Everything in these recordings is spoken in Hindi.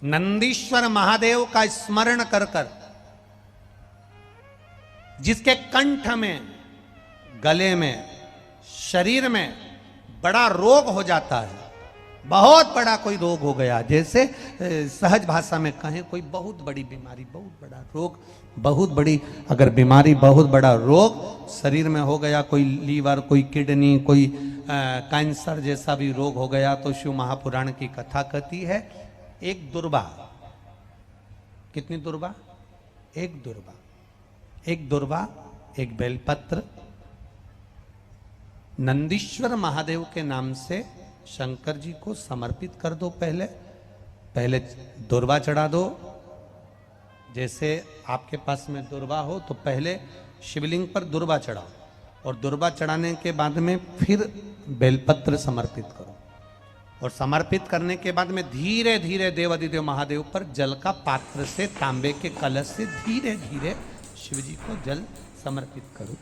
नंदीश्वर महादेव का स्मरण कर कर जिसके कंठ में, गले में, शरीर में बड़ा रोग हो जाता है, बहुत बड़ा कोई रोग हो गया, जैसे सहज भाषा में कहें कोई बहुत बड़ी बीमारी, बहुत बड़ा रोग, बहुत बड़ी अगर बीमारी, बहुत बड़ा रोग शरीर में हो गया, कोई लीवर, कोई किडनी, कोई कैंसर जैसा भी रोग हो गया, तो शिव महापुराण की कथा कहती है एक दुर्वा, कितनी दुर्वा? एक दुर्वा, एक दुर्वा, एक बेलपत्र नंदीश्वर महादेव के नाम से शंकर जी को समर्पित कर दो। पहले दुर्वा चढ़ा दो। जैसे आपके पास में दुर्वा हो तो पहले शिवलिंग पर दुर्वा चढ़ाओ, और दुर्वा चढ़ाने के बाद में फिर बेलपत्र समर्पित करो, और समर्पित करने के बाद में धीरे धीरे देवाधिदेव महादेव पर जल का पात्र से, तांबे के कलश से धीरे धीरे शिव जी को जल समर्पित करो।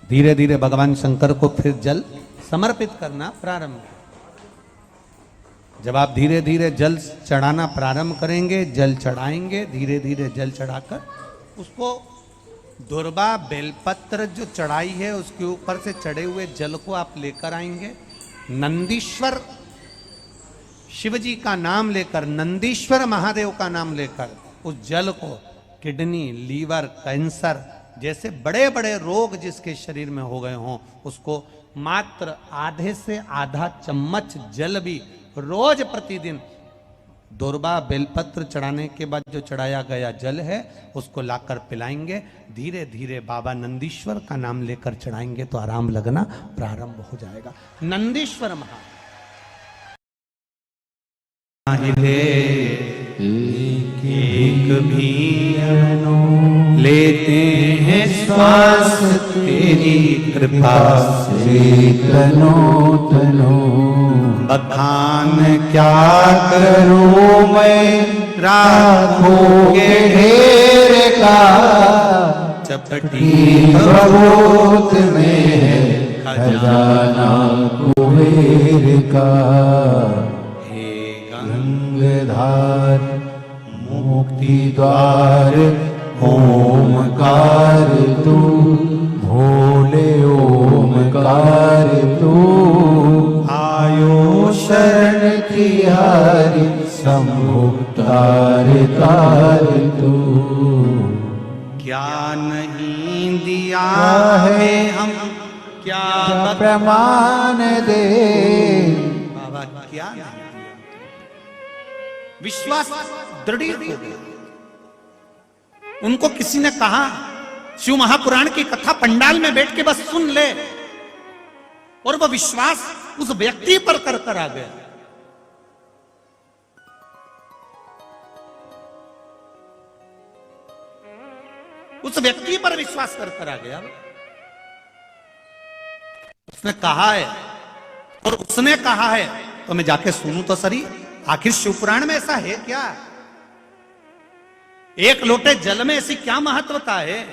धीरे धीरे भगवान शंकर को फिर जल समर्पित करना प्रारंभ। जब आप धीरे धीरे जल चढ़ाना प्रारंभ करेंगे, जल चढ़ाएंगे, धीरे धीरे जल चढ़ाकर उसको दुर्वा बेलपत्र जो चढ़ाई है उसके ऊपर से चढ़े हुए जल को आप लेकर आएंगे। नंदीश्वर शिव जी का नाम लेकर, नंदीश्वर महादेव का नाम लेकर उस जल को किडनी, लीवर, कैंसर जैसे बड़े बड़े रोग जिसके शरीर में हो गए हों, उसको मात्र आधे से आधा चम्मच जल भी रोज प्रतिदिन दुर्वा बेलपत्र चढ़ाने के बाद जो चढ़ाया गया जल है उसको लाकर पिलाएंगे। धीरे धीरे बाबा नंदीश्वर का नाम लेकर चढ़ाएंगे तो आराम लगना प्रारंभ हो जाएगा। नंदीश्वर एक भी लेते हैं श्वास तेरी कृपा से, तनो तनो बखान क्या करूं मैं, राखोगे ढेर का चपटी बहुत में है खजाना कुबेर का। हे गंगाधार मुक्ति द्वार ओमकार तू, भोले ओमकार तू, आयो शरण तिहारी शंभु तार तार तू। क्या नहीं दिया है हम, क्या प्रमाण दे बाबा, क्या नहीं दिया। विश्वास दृढ़ हो गया। उनको किसी ने कहा शिव महापुराण की कथा पंडाल में बैठ के बस सुन ले, और वह विश्वास उस व्यक्ति पर कर कर आ गया। उस व्यक्ति पर विश्वास कर कर आ गया। उसने कहा है, और उसने कहा है तो मैं जाके सुनूं तो सही, आखिर शिवपुराण में ऐसा है क्या? एक लोटे जल में ऐसी क्या महत्वता है?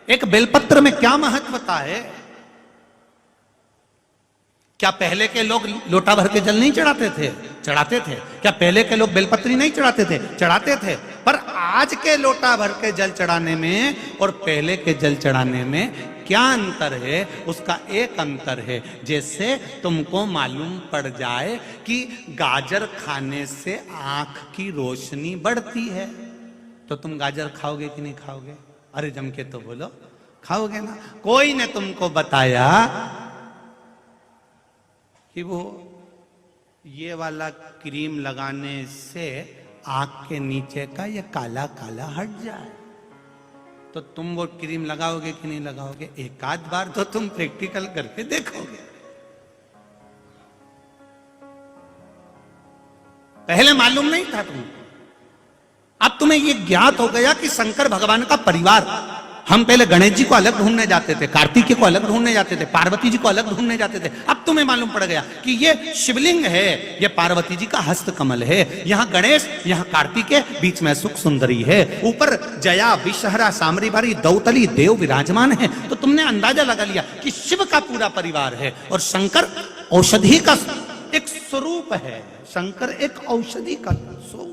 एक बेलपत्र में क्या महत्वता है? क्या पहले के लोग लोटा भर के जल नहीं चढ़ाते थे? चढ़ाते थे। क्या पहले के लोग बेलपत्री नहीं चढ़ाते थे? चढ़ाते थे। पर आज के लोटा भर के जल चढ़ाने में और पहले के जल चढ़ाने में क्या अंतर है? उसका एक अंतर है, जैसे तुमको मालूम पड़ जाए कि गाजर खाने से आंख की रोशनी बढ़ती है, तो तुम गाजर खाओगे कि नहीं खाओगे? अरे जम के तो बोलो, खाओगे ना। कोई ने तुमको बताया कि वो ये वाला क्रीम लगाने से आंख के नीचे का ये काला काला हट जाए, तो तुम वो क्रीम लगाओगे कि नहीं लगाओगे? एक आध बार तो तुम प्रैक्टिकल करके देखोगे। पहले मालूम नहीं था तुमको, अब तुम्हें यह ज्ञात हो गया कि शंकर भगवान का परिवार, हम पहले गणेश जी को अलग ढूंढने जाते थे, कार्तिकेय को अलग ढूंढने जाते थे, पार्वती जी को अलग ढूंढने जाते थे। अब तुम्हें मालूम पड़ गया कि ये शिवलिंग है, ये पार्वती जी का हस्त कमल है, यहाँ गणेश, यहाँ कार्तिकेय, बीच में सुख सुंदरी है, ऊपर जया, विषहरा, सामरी भारी, दौतली देव विराजमान है। तो तुमने अंदाजा लगा लिया कि शिव का पूरा परिवार है, और शंकर औषधि का एक स्वरूप है, शंकर एक औषधि का सो